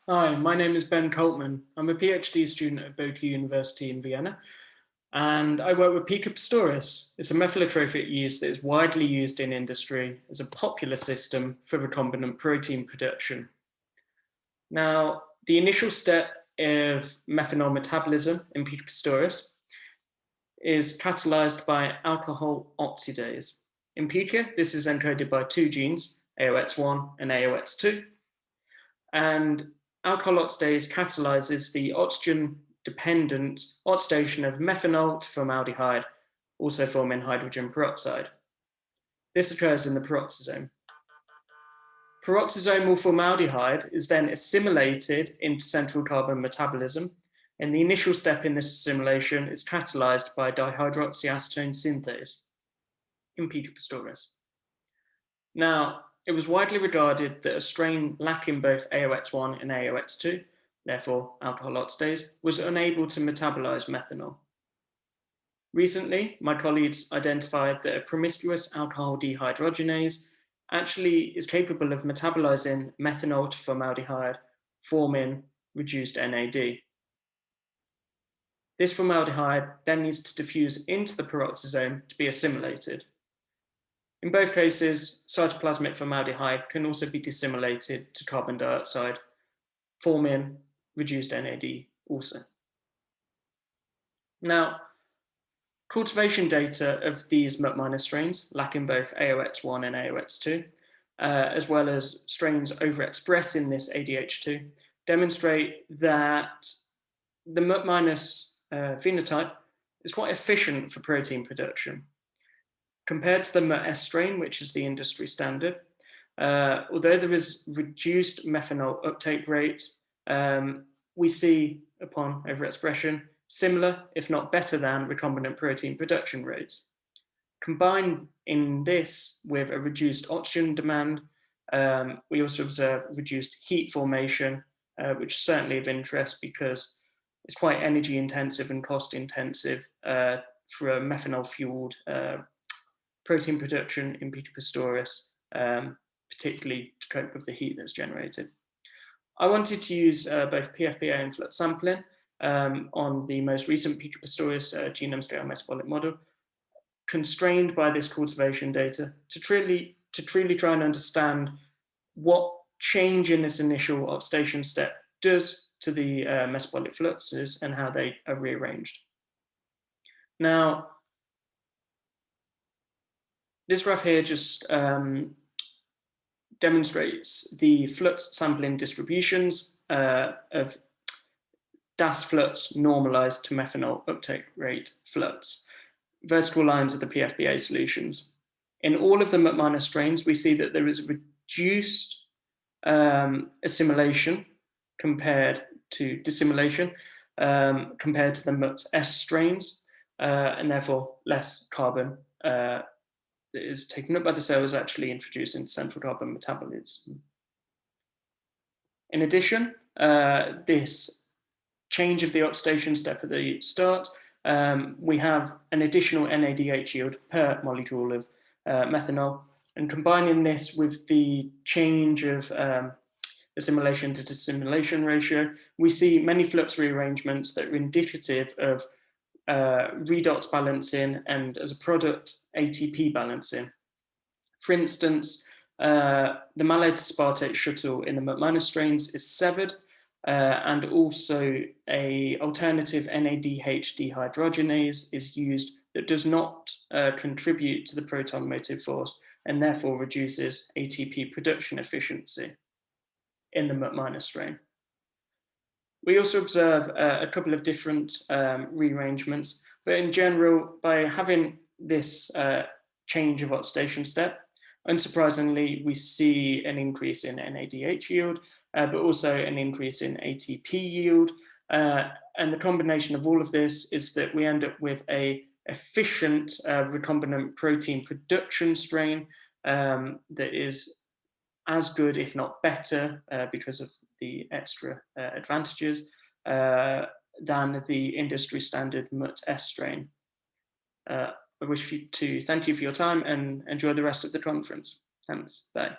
Hi, my name is Ben Coltman. I'm a PhD student at BOKU University in Vienna, and I work with Pichia pastoris. It's a methylotrophic yeast that is widely used in industry as a popular system for recombinant protein production. Now, the initial step of methanol metabolism in Pichia pastoris is catalyzed by alcohol oxidase. In Pichia, this is encoded by two genes, AOX1 and AOX2, and alcohol oxidase catalyzes the oxygen-dependent oxidation of methanol to formaldehyde, also forming hydrogen peroxide. This occurs in the peroxisome. Peroxisomal formaldehyde is then assimilated into central carbon metabolism, and the initial step in this assimilation is catalyzed by dihydroxyacetone synthase in Pichia pastoris. Now, it was widely regarded that a strain lacking both AOX1 and AOX2, therefore alcohol oxidase, was unable to metabolize methanol. Recently, my colleagues identified that a promiscuous alcohol dehydrogenase actually is capable of metabolizing methanol to formaldehyde, forming reduced NAD. This formaldehyde then needs to diffuse into the peroxisome to be assimilated. In both cases, cytoplasmic formaldehyde can also be dissimilated to carbon dioxide, forming reduced NAD also. Now, cultivation data of these Mut- strains, lacking both AOX1 and AOX2, as well as strains overexpressing this ADH2, demonstrate that the Mut- phenotype is quite efficient for protein production. Compared to the Mut-S strain, which is the industry standard, although there is reduced methanol uptake rate, we see, upon overexpression, similar, if not better than, recombinant protein production rates. Combined in this with a reduced oxygen demand, we also observe reduced heat formation, which is certainly of interest because it's quite energy intensive and cost intensive for a methanol-fueled protein production in Pichia pastoris, particularly to cope with the heat that's generated. I wanted to use both PFPA and Flux sampling on the most recent Pichia pastoris genome scale metabolic model, constrained by this cultivation data to truly try and understand what change in this initial oxidation step does to the metabolic fluxes and how they are rearranged. Now, this graph here just demonstrates the flux sampling distributions of DAS flux normalized to methanol uptake rate flux. Vertical lines are the PFBA solutions. In all of the Mut- strains, we see that there is reduced assimilation compared to dissimilation compared to the Mut-S strains, and therefore less carbon that is taken up by the cell is actually introduced into central carbon metabolism. In addition, this change of the oxidation step at the start, we have an additional NADH yield per molecule of methanol, and combining this with the change of assimilation to dissimilation ratio, we see many flux rearrangements that are indicative of redox balancing and, as a product, ATP balancing. For instance, the malate aspartate shuttle in the Mut- strains is severed, and also a alternative NADH dehydrogenase is used that does not contribute to the proton motive force and therefore reduces ATP production efficiency in the Mut- strain. We also observe a couple of different rearrangements, but in general, by having this change of oxidation step, unsurprisingly, we see an increase in NADH yield, but also an increase in ATP yield. And the combination of all of this is that we end up with an efficient recombinant protein production strain that is as good, if not better, because of the extra advantages than the industry standard Mut-S strain. I wish to thank you for your time and enjoy the rest of the conference. Thanks. Bye.